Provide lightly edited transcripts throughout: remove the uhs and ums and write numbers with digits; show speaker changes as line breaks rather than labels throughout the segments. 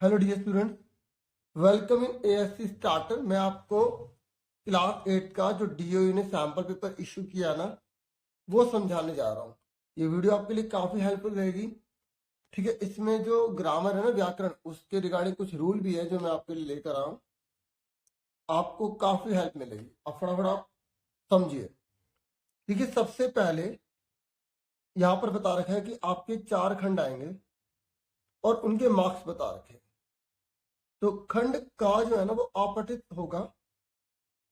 Hello dear student, welcome in ASC starter. मैं आपको class 8 का जो डीओयू ने सैम्पल पेपर इशू किया ना, वो समझाने जा रहा हूँ। ये वीडियो आपके लिए काफी हेल्पफुल रहेगी। ठीक है, इसमें जो ग्रामर है ना, व्याकरण, उसके रिगार्डिंग कुछ रूल भी है जो मैं आपके लिए लेकर आया हूँ। आपको काफी हेल्प मिलेगी। अब फटाफट आप समझिए। देखिए, सबसे पहले यहाँ पर बता रखा है कि आपके 4 खंड आएंगे और उनके मार्क्स बता रखे हैं। तो खंड का जो है ना वो अपठित होगा,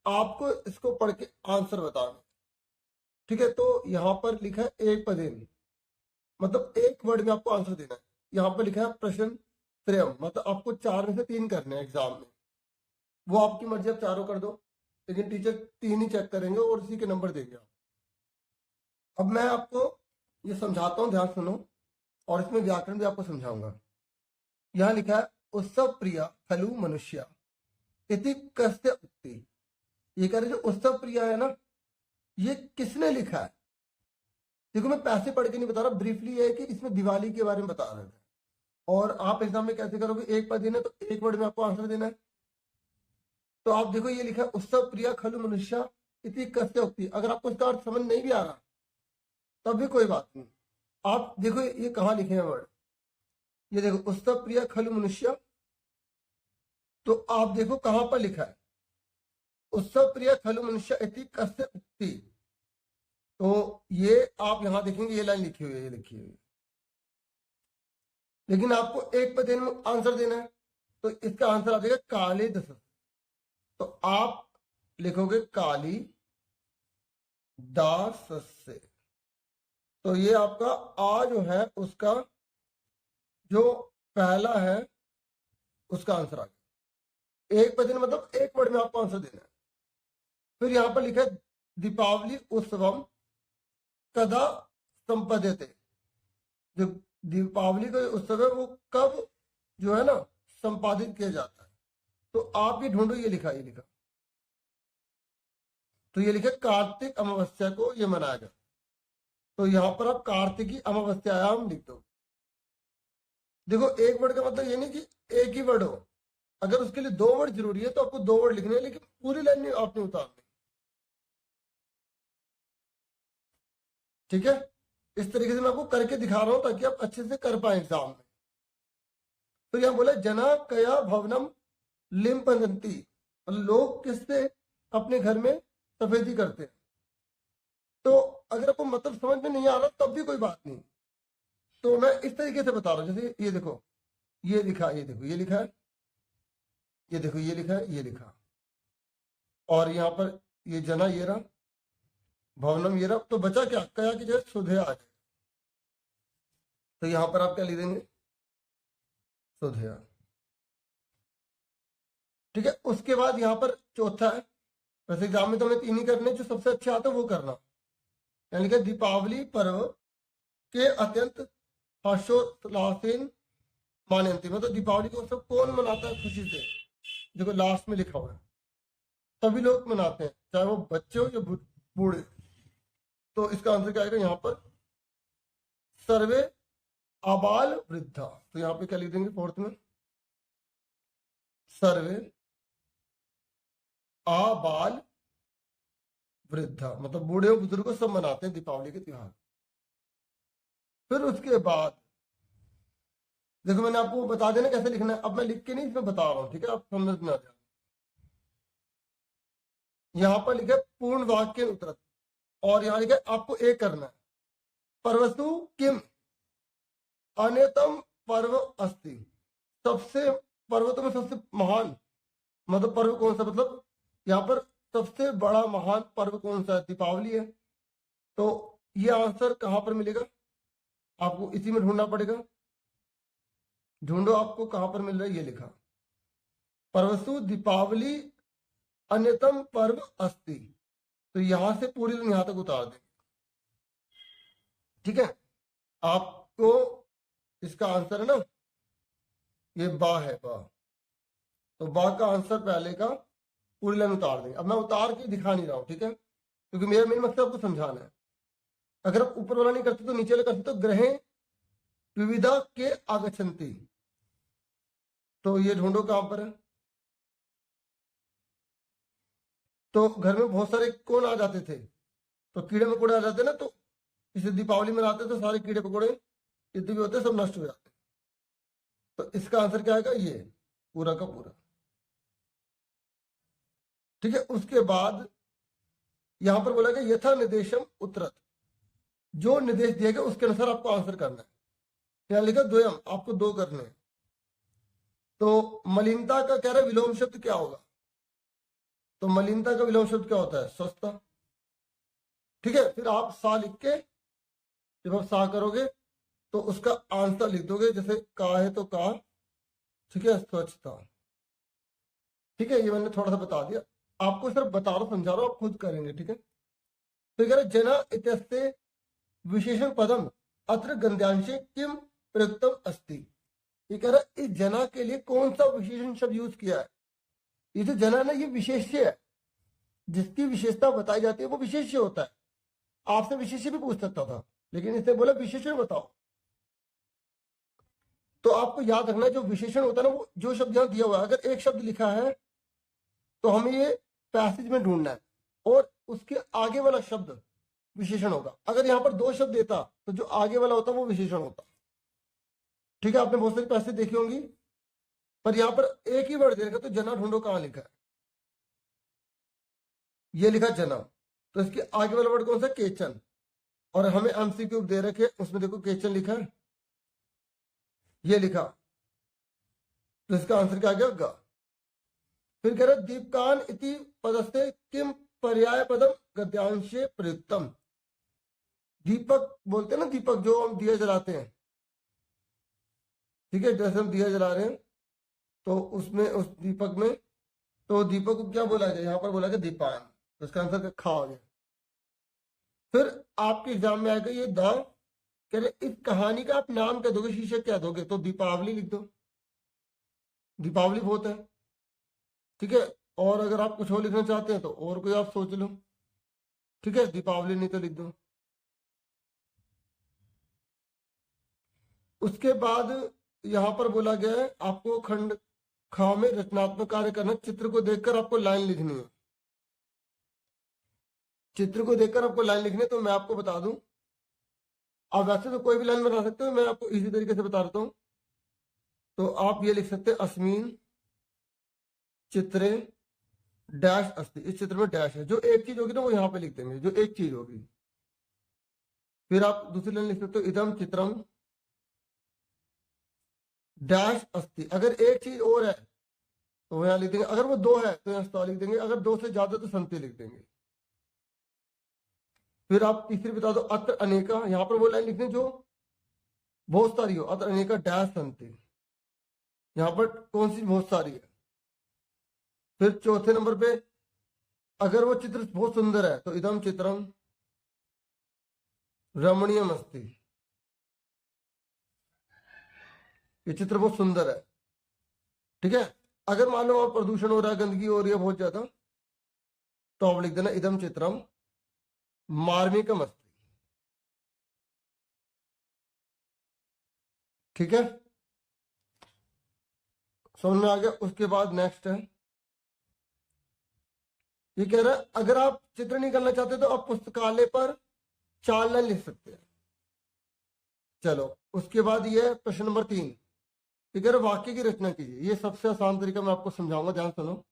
आपको इसको पढ़ के आंसर बताना। ठीक है, तो यहां पर लिखा है एक पदेन, मतलब एक वर्ड में आपको आंसर देना है। यहाँ पर लिखा है प्रश्न त्रयम, मतलब आपको 4 में से 3 करने हैं एग्जाम में। वो आपकी मर्जी, आप चारों कर दो, लेकिन टीचर 3 ही चेक करेंगे और उसी के नंबर देंगे आप। अब मैं आपको ये समझाता हूँ, ध्यान सुनो, और इसमें व्याकरण भी आपको समझाऊंगा। यहाँ लिखा है उत्सव प्रिया खलु मनुष्य इति कस्य उक्ति। ये कह रहे जो उत्सव प्रिया है ना, ये किसने लिखा है? देखो, मैं पैसे पढ़ के नहीं बता रहा, ब्रीफली ये है कि इसमें दिवाली के बारे में बता रहे थे। और आप एग्जाम में कैसे करोगे, एक पद देना है तो एक वर्ड में आपको आंसर देना है। तो आप देखो, ये लिखा है उत्सव प्रिया खलु मनुष्य इति कस्य उक्ति। अगर आपको इसका अर्थ समझ नहीं भी आ रहा तब भी कोई बात नहीं। आप देखो ये कहाँ लिखे हैं वर्ड, ये देखो उत्सव प्रिया खलु मनुष्य। तो आप देखो कहां पर लिखा है उत्सव प्रिय खलु मनुष्य इति कस्य उक्ति। तो ये आप यहां देखेंगे, ये लाइन लिखी हुई है, ये लिखी हुई है, लेकिन आपको एक पद में आंसर देना है। तो इसका आंसर आ जाएगा काली दस। तो आप लिखोगे काली दास से। तो ये आपका आ जो है उसका जो पहला है उसका आंसर आ गया। एक पद मतलब एक वर्ड में आपको आंसर देना है। फिर यहां पर लिखा है दीपावली उत्सवम कदा संपद्यते। जो दीपावली का उत्सव है वो कब जो है ना संपादित किया जाता है। तो आप ये ढूंढो, ये लिखा, ये लिखा, तो ये लिखा कार्तिक अमावस्या को ये मनाया गया। तो यहां पर आप कार्तिकी अमावस्यायाम लिख दो। देखो, एक वर्ड का मतलब ये नहीं कि एक ही वर्ड हो। अगर उसके लिए 2 वर्ड जरूरी है तो आपको 2 वर्ड लिखने हैं, लेकिन पूरी लाइन नहीं आपने उतारनी। ठीक है, इस तरीके से मैं आपको करके दिखा रहा हूं ताकि आप अच्छे से कर पाए एग्जाम में। तो यहां बोला जना कया भवनम लिम्पंती, मतलब लोग किससे अपने घर में सफेदी करते हैं। तो अगर आपको मतलब समझ में नहीं आ रहा तब भी कोई बात नहीं। तो मैं इस तरीके से बता रहा हूं, जैसे ये देखो, ये लिखा, ये देखो, ये लिखा है, ये देखो, ये लिखा है, ये लिखा, और यहाँ पर ये जना ये रहा, भवनम ये रहा। तो बचा क्या, कया की जगह सुधे आ जाए। तो यहां पर आप क्या लिख देंगे, सुधया। ठीक है, उसके बाद यहाँ पर चौथा है, वैसे एग्जाम में तो हमें 3 ही करने, जो सबसे अच्छा आता है वो करना। यानी कि दीपावली पर्व के अत्यंत हर्षोल्लासेन मानते, मतलब दीपावली को सब कौन मनाता है खुशी से। देखो लास्ट में लिखा हुआ है, सभी लोग मनाते हैं, चाहे वो बच्चे हो या बूढ़े। तो इसका आंसर क्या आएगा यहाँ पर, सर्वे आबाल वृद्धा। तो यहाँ पे क्या लिख देंगे फोर्थ में, सर्वे आबाल वृद्धा, मतलब बूढ़े और बुजुर्ग सब मनाते हैं दीपावली के त्योहार। फिर उसके बाद देखो, मैंने आपको बता देना कैसे लिखना है, अब मैं लिख के नहीं इसमें बता रहा हूं, ठीक है, आप समझ में आ जाए। यहां पर लिखा है पूर्ण वाक्य उत्तर, और यहां लिखा है आपको एक करना है, पर्वसु किम अन्यतम पर्व अस्ति। सबसे पर्वतों में सबसे महान मतलब पर्व कौन सा, मतलब यहाँ पर सबसे बड़ा महान पर्व कौन सा है, दीपावली है। तो ये आंसर कहां पर मिलेगा, आपको इसी में ढूंढना पड़ेगा। ढूंढो, आपको कहां पर मिल रहा है, ये लिखा, पर्वसु दीपावली अन्यतम पर्व अस्ति। तो यहां से पूरी दिन यहां तक उतार देंगे। ठीक है, आपको इसका आंसर है ना, ये बा है, बा। तो बा का आंसर पहले का पूरी लाइन उतार देंगे। अब मैं उतार के दिखा नहीं रहा हूं, ठीक है, क्योंकि मेरा मेन मकसद आपको समझाना है। अगर आप ऊपर वाला नहीं करते तो नीचे वाला करते, तो ग्रह विविधा के आगछन्ति। तो ये ढूंढो कहां पर है। तो घर में बहुत सारे कौन आ जाते थे, तो कीड़े मकोड़े आ जाते ना, तो इसे दीपावली मनाते तो सारे कीड़े मकोड़े जितने भी होते सब नष्ट हो जाते। तो इसका आंसर क्या आएगा, ये पूरा का पूरा। ठीक है, उसके बाद यहां पर बोला गया यथा निर्देशम उत्तरत, जो निर्देश दिया गया उसके अनुसार आपको आंसर करना है। यहाँ लिखा द्वयम, आपको दो करने हैं। तो मलिनता का कह रहा है विलोम शब्द क्या होगा, तो मलिनता का विलोम शब्द क्या होता है, स्वच्छता। ठीक है, फिर आप सा लिख के जब आप सा करोगे तो उसका आंसर लिख दोगे, जैसे का है तो का, ठीक है, स्वच्छता। ठीक है, ये मैंने थोड़ा सा बता दिया, आपको सिर्फ बता रहा हूं, समझा रहा हूं, आप खुद करेंगे। ठीक है, तो कह रहे जना इत्यस्ते विशेषण पदम अत्र गंध्यांशे किम प्रयुक्तम अस्ति। ये कह रहा है इस जना के लिए कौन सा विशेषण शब्द यूज किया है। ये जो जना ना, ये विशेष्य है, जिसकी विशेषता बताई जाती है वो विशेष्य होता है। आपसे विशेष्य भी पूछ सकता था, लेकिन इसने बोला विशेषण बताओ। तो आपको याद रखना है जो विशेषण होता है ना, वो जो शब्द यहां दिया हुआ है, अगर एक शब्द लिखा है तो हमें ये पैसेज में ढूंढना है, और उसके आगे वाला शब्द विशेषण होगा। अगर यहाँ पर दो शब्द देता तो जो आगे वाला होता वो विशेषण होता। ठीक है, आपने बहुत सारी पैसेज देखी होंगी, पर यहाँ पर एक ही वर्ड दे रखा, तो जना ढूंढो कहां लिखा है, ये लिखा जना, तो इसके आगे वाला वर्ड कौन सा, केचन। और हमें एमसीक्यू दे रखे, उसमें देखो केचन लिखा है, ये लिखा, तो इसका आंसर क्या आ गया, ग। फिर कह रहे दीपकान इति पदस्ते किम पर्याय पदम गद्यांशे प्रयुक्तम। दीपक बोलते हैं ना, दीपक जो हम दिया जलाते हैं, ठीक है, जैसे हम दिया जला रहे हैं तो उसमें उस दीपक में, तो दीपक को क्या बोला जाए, यहां पर बोला गया दीपान, तो इसका आंसर खा हो गया। फिर आपके एग्जाम में आएगा ये द, कह रहे इस कहानी का आप नाम क्या दोगे, शीर्षक क्या दोगे, तो दीपावली लिख दो, दीपावली बहुत है। ठीक है, और अगर आप कुछ और लिखना चाहते हैं तो और कोई आप सोच लो। ठीक है, दीपावली नहीं तो लिख दो। उसके बाद यहां पर बोला गया है आपको खंड खा में रचनात्मक कार्य करना, चित्र को देखकर आपको लाइन लिखनी है, चित्र को देखकर आपको लाइन लिखनी है। तो मैं आपको बता दूं, आप वैसे तो कोई भी लाइन बना सकते हो, मैं आपको इसी तरीके से बता देता हूं। तो आप ये लिख सकते हैं अस्मिन चित्रे डैश अस्ति, इस चित्र में डैश है, जो एक चीज होगी ना वो यहां पे लिख देंगे, जो एक चीज होगी। फिर आप दूसरी लाइन लिख सकते हो इदम चित्रम डैश अस्ति, अगर एक चीज और है तो यहां लिख देंगे, अगर वो दो है तो यहां स्था लिख देंगे, अगर दो से ज्यादा तो संति लिख देंगे। फिर आप तीसरी बता दो अत्र अनेका, यहां पर वो लाइन लिखनी जो बहुत सारी हो, अत्र अनेका डैश संति, यहां पर कौन सी बहुत सारी है। फिर चौथे नंबर पे अगर वो चित्र बहुत सुंदर है तो इदम चित्रम रमणीयम अस्ति, ये चित्र बहुत सुंदर है। ठीक है, अगर मान लो और प्रदूषण हो रहा है, गंदगी हो रही है बहुत ज्यादा, तो आप लिख देना इदम चित्रम मार्मिकम अस्ति। ठीक है, समझ में आ गया। उसके बाद नेक्स्ट है, ये कह रहा है अगर आप चित्र नहीं करना चाहते तो आप पुस्तकालय पर 4 लाइन लिख सकते हैं। चलो, उसके बाद ये है प्रश्न नंबर 3, ये कह रहा वाक्य की रचना कीजिए। ये सबसे आसान तरीका मैं आपको समझाऊंगा, ध्यान सुनो।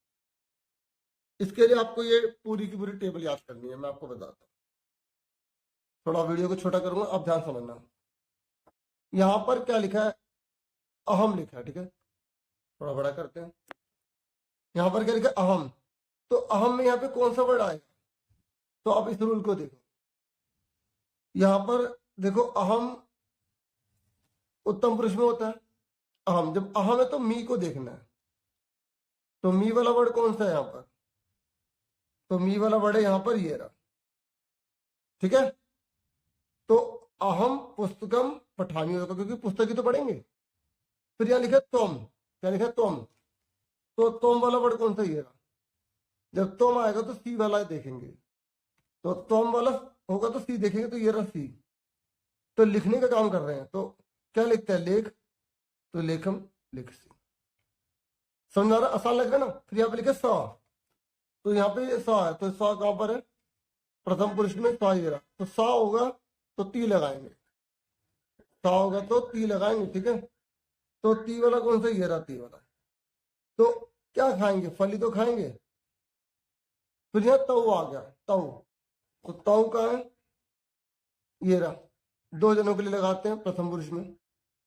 इसके लिए आपको ये पूरी की पूरी टेबल याद करनी है, मैं आपको बताता हूँ। थोड़ा वीडियो को छोटा करूंगा, आप ध्यान समझना। यहां पर क्या लिखा है, अहम लिखा है, ठीक है, थोड़ा बड़ा करते हैं। यहां पर क्या लिखा है, अहम, तो अहम में यहाँ पे कौन सा वर्ड आएगा, तो आप इस रूल को देखो। यहां पर देखो अहम उत्तम पुरुष में होता है, अहम जब अहम है तो मी को देखना है, तो मी वाला वर्ड कौन सा है यहाँ पर, तो मी वाला वर्ड है यहाँ पर ये रहा। ठीक है, तो अहम पुस्तकम पठानी होगा, क्योंकि पुस्तक ही तो पढ़ेंगे। फिर यहाँ लिखा तुम, क्या लिखा तुम, तो तुम वाला वर्ड कौन सा, ये रहा। जब तुम आएगा तो सी वाला देखेंगे, तो तुम वाला होगा तो सी देखेंगे, तो ये रहा सी। तो लिखने का काम कर रहे हैं, तो क्या लिखते हैं लेख, तो लेखम लिख सी। समझ आ रहा, आसान लग रहा है ना। फिर यहाँ पे लिखे सा, तो यहाँ पे सा है, तो सा कहाँ पर है, प्रथम पुरुष में सा ही रहा, तो सा होगा तो ती लगाएंगे, सा होगा तो ती लगाएंगे, ठीक है। तो ती वाला कौन सा, ये रहा ती वाला। तो क्या खाएंगे, फली तो खाएंगे। फिर यहाँ तऊ आ गया, तऊ, तो तऊ का है, ये रहा, दो जनों के लिए लगाते हैं प्रथम पुरुष में,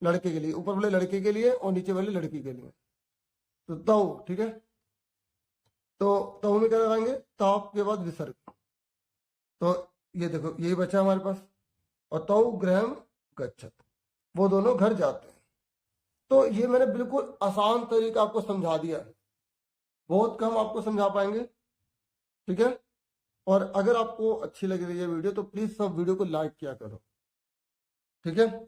लड़के के लिए, ऊपर वाले लड़के के लिए और नीचे वाले लड़की के लिए, तो तऊ, ठीक है। तो तऊ में क्या लगाएंगे, ताप के बाद विसर्ग, तो ये देखो यही बचा हमारे पास। और तऊ गृहम गच्छत, वो दोनों घर जाते हैं। तो ये मैंने बिल्कुल आसान तरीका आपको समझा दिया, बहुत कम आपको समझा पाएंगे, ठीक है। और अगर आपको अच्छी लग रही है वीडियो तो प्लीज सब वीडियो को लाइक किया करो, ठीक है।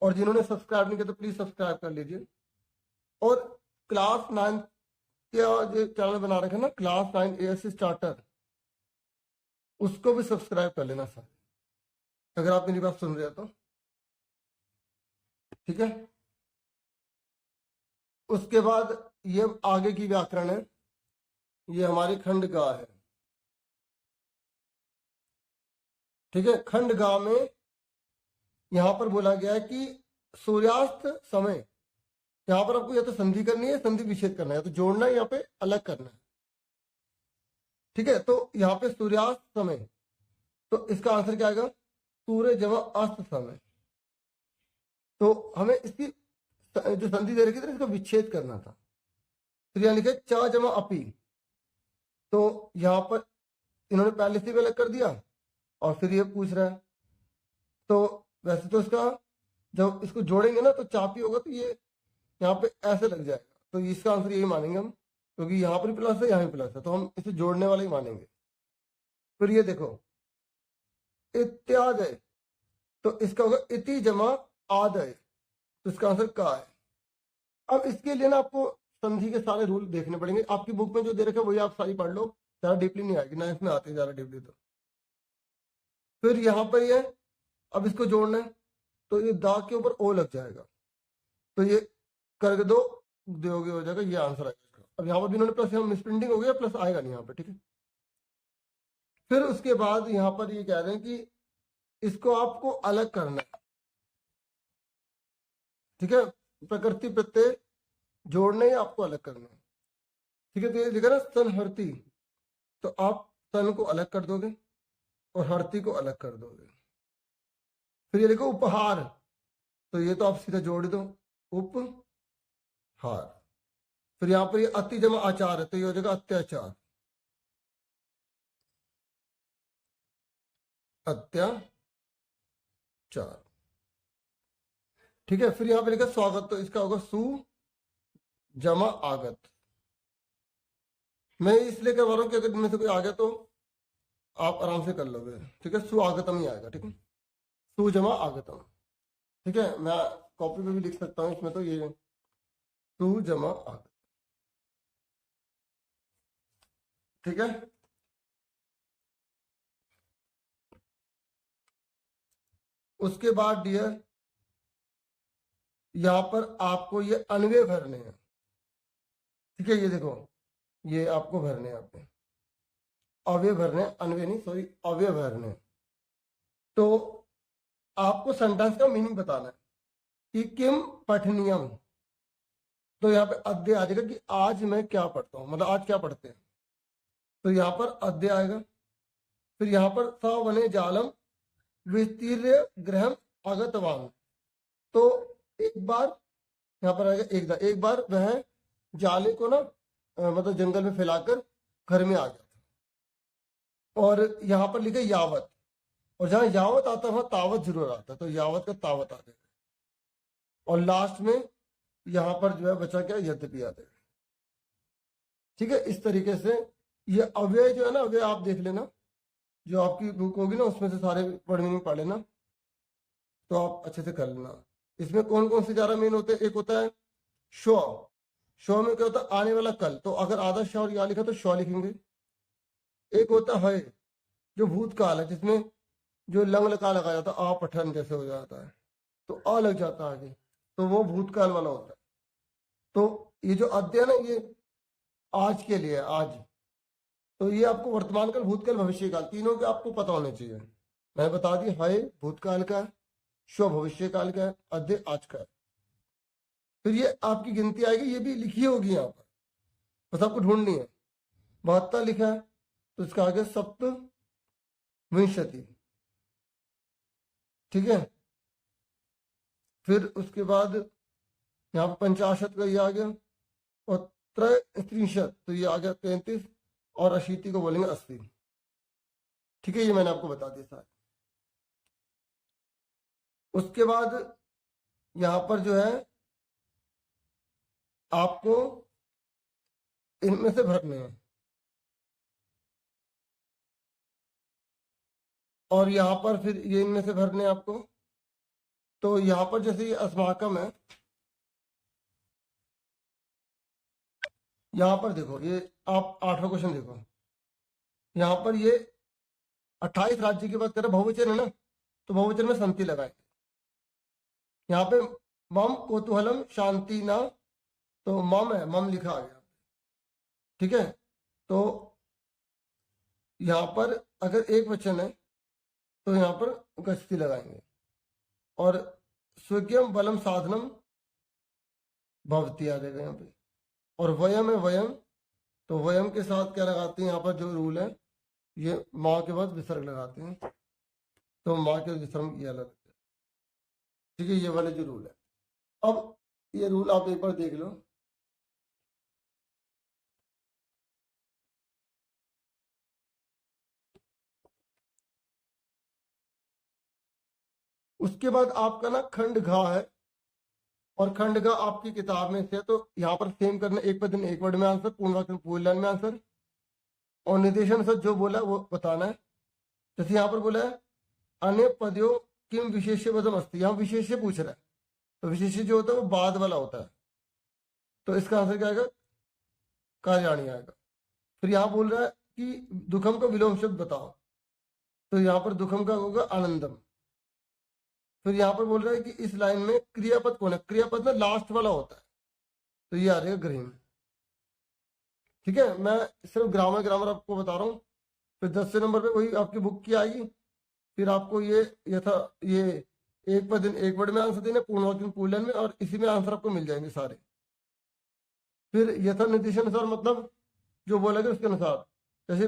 और जिन्होंने सब्सक्राइब नहीं किया तो प्लीज सब्सक्राइब कर लीजिए। और क्लास 9 का जो चैनल बना रखे ना, क्लास 9 ASC स्टार्टर, उसको भी सब्सक्राइब कर लेना सर, अगर आप मेरी बात सुन रहे हो तो, ठीक है। उसके बाद ये आगे की व्याकरण है, ये हमारी खंड गा है, ठीक है। खंड गा में यहां पर बोला गया है कि सूर्यास्त समय, यहां पर आपको या तो संधि करनी है, संधि विच्छेद करना है, तो जोड़ना है, यहाँ पे अलग करना है, ठीक है। तो यहाँ पे सूर्यास्त समय, तो इसका आंसर क्या आएगा, सूर्य जमा अस्त समय। तो हमें इसकी जो संधि दे रखी थी इसका विच्छेद करना था। फिर यहाँ लिखे च जमा अपी, तो यहाँ पर इन्होंने पहले से भी अलग कर दिया और फिर ये पूछ रहा है। तो वैसे तो इसका जब इसको जोड़ेंगे ना तो चापी होगा, तो ये यहाँ पे ऐसे लग जाएगा, तो इसका आंसर यही मानेंगे हम, क्योंकि यहाँ पर प्लस है, यहाँ भी प्लस है, तो हम इसे जोड़ने वाले ही मानेंगे। फिर ये देखो इत्यादय, तो इसका होगा इति जमा आदय, तो इसका आंसर का है। अब इसके लिए ना आपको संधि के सारे रूल देखने पड़ेंगे, आपकी बुक में जो दे रखे वही आप सारी पढ़ लो, ज्यादा डीपली नहीं आएगी ना, इसमें आती है ज्यादा डीपली। तो फिर यहाँ पर ये अब इसको जोड़ना है, तो ये दा के ऊपर ओ लग जाएगा, तो ये करके दो दोगे हो जाएगा, ये आंसर आएगा इसका। अब यहाँ पर भी इन्होंने प्लस, यहाँ मिसप्रिंटिंग हो गया, प्लस आएगा नहीं यहाँ पे, ठीक है। फिर उसके बाद यहाँ पर ये कह रहे हैं कि इसको आपको अलग करना है, ठीक है। प्रकृति प्रत्यय जोड़ने ही आपको अलग करना है, ठीक है। तो ये लिखा ना सनहर्ती, तो आप सन को अलग कर दोगे और हरती को अलग कर दोगे। फिर ये लिखो उपहार, तो ये तो आप सीधा जोड़ दो, उपहार। फिर यहाँ पर ये अति जमा आचार है, तो ये हो जाएगा अत्याचार, अत्याचार, ठीक है। फिर यहाँ पे लिखा स्वागत, तो इसका होगा सु जमा आगत। मैं इसलिए करवा रहा हूँ कि अगर इनमें से कोई आ गया तो आप आराम से कर लोगे, ठीक है। सुआगतम ही आएगा, ठीक है, सु जमा आगतम, ठीक है। मैं कॉपी पे भी लिख सकता हूँ इसमें, तो ये सु जमा आगतम, ठीक है। उसके बाद डियर यहाँ पर आपको ये अन्वय भरने हैं, ठीक है। ये देखो ये आपको भरने हैं, यहाँ पे अव्यय भरने, अन्वय नहीं, सॉरी, अव्यय भरने। तो आपको सेंटेंस का मीनिंग बताना है कि किम पठनीयम, तो यहाँ पे अद्य आ जाएगा कि आज मैं क्या पढ़ता हूँ, मतलब आज क्या पढ़ते हैं, तो यहाँ पर अद्य आएगा। फिर यहाँ पर स वने जालम विस्तीर्य गृहम आगतवान, तो एक बार यहाँ पर आएगा एक बार वह जाले को ना मतलब जंगल में फैलाकर घर में आ गया था। और यहाँ पर लिखा यावत, और जहां यावत आता है वहां तावत जरूर आता है, तो यावत का तावत आ जाएगा। और लास्ट में यहाँ पर जो है बचा क्या, यद्यपि आ जाएगा, ठीक है। इस तरीके से ये अव्यय जो है ना, अव्यय आप देख लेना, जो आपकी बुक होगी ना उसमें से सारे वर्ड मीनिंग पढ़ लेना, तो आप अच्छे से कर लेना। इसमें कौन कौन से ज्यादा मेन होते हैं, एक होता है शो, शो में क्या होता है आने वाला कल, तो अगर आधा श और या लिखा तो शो लिखेंगे। एक होता है जो भूतकाल है, जिसमें जो लंग लका लगा जाता है, आ पठन जैसे हो जाता है, तो आ लग जाता है आगे, तो वो भूतकाल वाला होता है। तो ये जो अद्य है ना, ये आज के लिए है, आज। तो ये आपको वर्तमान काल, भूतकाल, भविष्य काल, तीनों के आपको पता होने चाहिए। मैंने बता दी, हाय भूतकाल का है, शो भविष्य काल का है, अद्य आज का है। फिर ये आपकी गिनती आएगी, ये भी लिखी होगी यहाँ पर, बस आपको ढूंढनी है। 72 लिखा है तो इसका आगे सप्त विंशति, ठीक है। फिर उसके बाद यहाँ पर 50 का ये आ गया, और त्रयस्त्रिंशत तो ये आ गया 33, और 80 को बोलेंगे 80, ठीक है। ये मैंने आपको बता दिया सारे। उसके बाद यहाँ पर जो है आपको इनमें से भरने हैं, और यहाँ पर फिर ये इनमें से भरने हैं आपको। तो यहाँ पर जैसे ये अस्माकम है, यहाँ पर देखो, ये आप 8वां क्वेश्चन देखो, यहाँ पर ये 28 राज्य की बात करें, बहुवचन है ना, तो बहुवचन में संति लगाएंगे। यहाँ पे मम कोतूहलम शांति ना, तो मम है, मम लिखा आ गया, ठीक है। तो यहाँ पर अगर एक वचन है तो यहाँ पर गस्ती लगाएंगे, और स्विज्ञम बलम साधनम भवती आ जाएगा यहाँ पे, और वयम है वयम, तो वयम के साथ क्या लगाते हैं, यहाँ पर जो रूल है, ये माँ के बाद विसर्ग लगाते हैं, तो माँ के विसर्ग ये अलग, ठीक है। ये वाले जो रूल है, अब ये रूल आप एक बार देख लो। उसके बाद आपका ना खंड घा है, और खंड घा आपकी किताब में से, तो यहाँ पर सेम करना, एक पद एक वर्ड में आंसर, पूर्ण वाक्य पूर्ण लाइन में आंसर, और निर्देशन से जो बोला है वो बताना है। जैसे यहाँ पर बोला है अन्य पदों किम विशेष्य पदम अस्ति, यहाँ विशेष्य पूछ रहा है, तो विशेष्य जो होता है वो बाद वाला होता है, तो इसका आंसर क्या आएगा, कार्याणी आएगा। फिर यहाँ बोल रहा है कि दुखम का विलोम शब्द बताओ, तो यहाँ पर दुखम का होगा आनंदम। फिर यहाँ पर बोल रहा है कि इस लाइन में क्रियापद कौन है, क्रियापद में लास्ट वाला होता है, तो ये आ जाएगा ग्रीन, ठीक है। मैं सिर्फ ग्रामर आपको बता रहा हूँ। फिर 10 नंबर पे वही आपकी बुक की आएगी, फिर आपको ये एक पद एक वर्ड में आंसर देना, पूर्ण वाक्य पूर्ण लाइन में, और इसी में आंसर आपको मिल जाएंगे सारे। फिर यथा निर्देश अनुसार, मतलब जो बोला गया उसके अनुसार। जैसे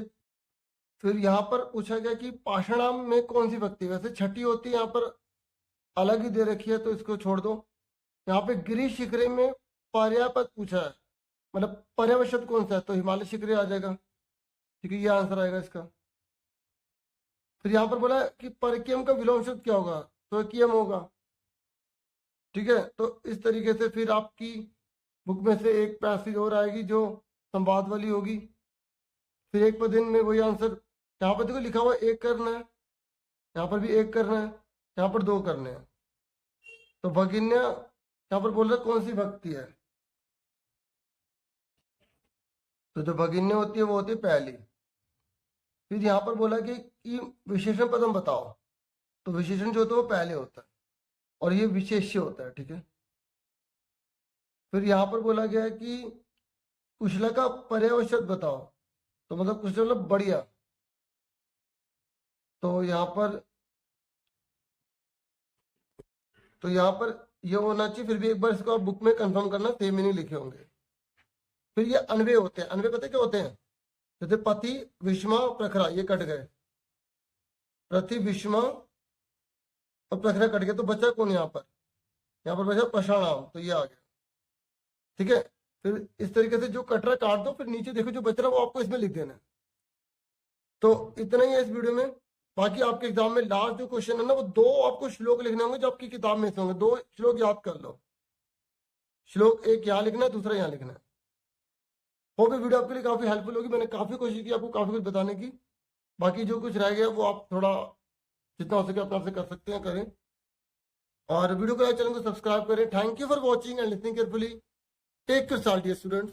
फिर यहाँ पर पूछा गया कि पाषाणाम में कौन सी भक्ति, वैसे छठी होती है, यहाँ पर अलग ही दे रखी है, तो इसको छोड़ दो। यहाँ पे गिरी शिखरे में पर्यापद पूछा है, मतलब पर्यावशद कौन सा है, तो हिमालय शिखरे आ जाएगा, ठीक है, ये आंसर आएगा इसका। फिर यहाँ पर बोला कि परकियम का विलोम शब्द क्या होगा, तो कियम होगा, ठीक है। तो इस तरीके से फिर आपकी बुक में से एक पैसेज और आएगी जो संवाद वाली होगी। फिर एक पद में वही आंसर, यहाँ पर देखो लिखा हुआ एक करना है, यहाँ पर भी एक करना है, यहाँ पर 2 करने हैं। तो भगिन्या यहाँ पर बोल रहा कौन सी भक्ति है, तो जो भगिन्य होती है वो होती है पहली। फिर यहाँ पर बोला कि विशेषण पदम बताओ, तो विशेषण जो होता है वो पहले होता है, और ये विशेष्य होता है, ठीक है। फिर यहाँ पर बोला गया है कि कुशला का पर्यावशद बताओ, तो मतलब कुशला मतलब बढ़िया, तो यहाँ पर ये होना चाहिए। फिर भी एक बार इसको आप बुक में कंफर्म करना, सेम मीनिंग लिखे होंगे। फिर ये अनवे होते हैं, अनवे पता क्या होते हैं, जैसे पति विषमा प्रखरा, ये कट गए, प्रति विषमा और प्रखरा कट गए, तो बचा कौन यहाँ पर बचा पषाणाम, तो ये आ गया, ठीक है। फिर इस तरीके से जो कटरा काट दो, फिर नीचे देखो जो बच रहा है वो आपको इसमें लिख देना है। तो इतना ही है इस वीडियो में। बाकी आपके एग्जाम में लास्ट जो क्वेश्चन है ना, वो 2 आपको श्लोक लिखने होंगे जो आपकी किताब में से होंगे। 2 श्लोक याद कर लो, श्लोक एक यहाँ लिखना है, दूसरा यहाँ लिखना है। होप ये वीडियो आपके लिए काफी हेल्पफुल होगी। मैंने काफी कोशिश की आपको काफी कुछ बताने की। बाकी जो कुछ रह गया वो आप थोड़ा जितना हो सके अपना से कर सकते हैं, करें। और वीडियो को लाइक, चैनल को सब्सक्राइब करें। Thank you for watching and listening carefully. Take care students.